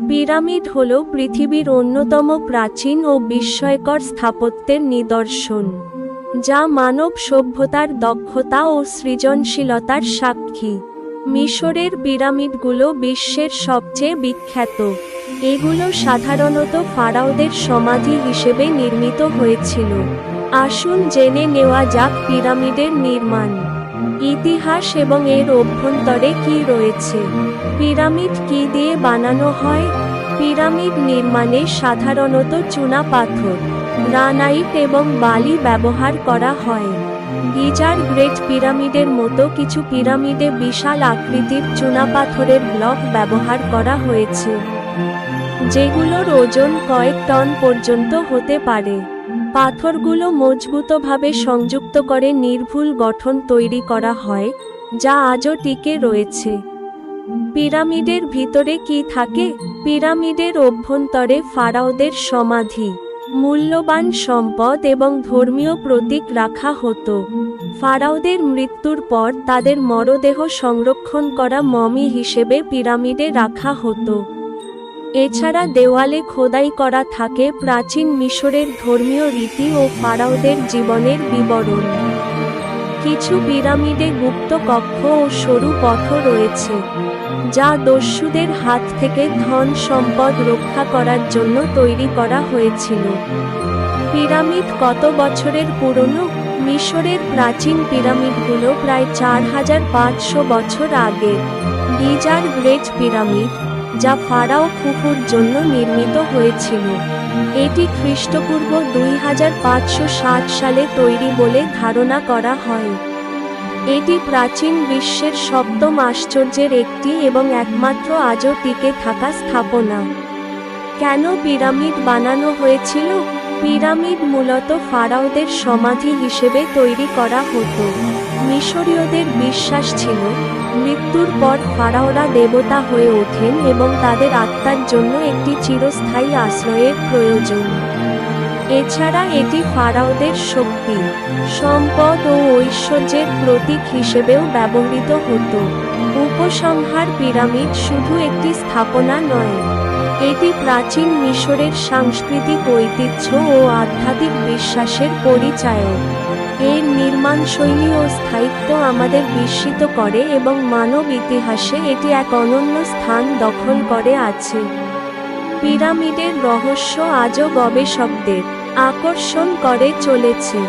Pyramid হল পৃথিবীর অন্যতম প্রাচীন ও বিস্ময়কর স্থাপত্যের নিদর্শন, যা মানব সভ্যতার দক্ষতা ও সৃজনশীলতার সাক্ষী। মিশরের পিরামিডগুলো বিশ্বের সবচেয়ে বিখ্যাত। এগুলো সাধারণত ফারাওদের সমাধি হিসেবে নির্মিত হয়েছিল। আসুন জেনে নেওয়া যাক পিরামিডের নির্মাণ ইতিহাস এবং এর অভ্যন্তরে কি রয়েছে। পিরামিড কি দিয়ে বানানো হয়? পিরামিড নির্মাণে সাধারণত চুনা পাথর, গ্রানাইট এবং বালি ব্যবহার করা হয়। গিজার গ্রেট পিরামিডের মতো কিছু পিরামিডে বিশাল আকৃতির চুনাপাথরের ব্লক ব্যবহার করা হয়েছে, যেগুলোর ওজন কয়েক টন পর্যন্ত হতে পারে। পাথরগুলো মজবুতভাবে সংযুক্ত করে নির্ভুল গঠন তৈরি করা হয়, যা আজও টিকে রয়েছে। পিরামিডের ভিতরে কি থাকে? পিরামিডের অভ্যন্তরে ফারাওদের সমাধি, মূল্যবান সম্পদ এবং ধর্মীয় প্রতীক রাখা হতো। ফারাওদের মৃত্যুর পর তাদের মরদেহ সংরক্ষণ করা মমি হিসেবে পিরামিডে রাখা হতো। এছাড়া দেওয়ালে খোদাই করা থাকে প্রাচীন মিশরের ধর্মীয় রীতি ও ফারাওদের জীবনের বিবরণ। কিছু পিরামিডে গুপ্ত কক্ষ ও সরু পথ রয়েছে, যা দস্যুদের হাত থেকে ধন সম্পদ রক্ষা করার জন্য তৈরি করা হয়েছিল। পিরামিড কত বছরের পুরনো? মিশরের প্রাচীন পিরামিডগুলো প্রায় 4500 বছর আগের। গিজার গ্রেট পিরামিড, যা ফারাও খুফুর জন্য নির্মিত হয়েছিল, এটি খ্রিস্টপূর্ব 2560 সালে তৈরি বলে ধারণা করা হয়। এটি প্রাচীন বিশ্বের সপ্তম আশ্চর্যের একটি এবং একমাত্র আজও টিকে থাকা স্থাপনা। কেন পিরামিড বানানো হয়েছিল? পিরামিড মূলত ফারাওদের সমাধি হিসেবে তৈরি করা হতো। মিশরীয়দের বিশ্বাস ছিল, মৃত্যুর পর ফারাওরা দেবতা হয়ে ওঠেন এবং তাদের আত্মার জন্য একটি চিরস্থায়ী আশ্রয়ের প্রয়োজন। এছাড়া এটি ফারাওদের শক্তি, সম্পদ ও ঐশ্বর্যের প্রতীক হিসেবেও ব্যবহৃত হতো। উপসংহার: পিরামিড শুধু একটি স্থাপনা নয়, এটি প্রাচীন মিশরের সাংস্কৃতিক ঐতিহ্য ও আধ্যাত্মিক বিশ্বাসের পরিচায়ক। এর নির্মাণশৈলী ও স্থায়িত্ব আমাদের বিস্মিত করে এবং মানব ইতিহাসে এটি এক অনন্য স্থান দখল করে আছে। পিরামিডের রহস্য আজও গবেষকদের আকর্ষণ করে চলেছে।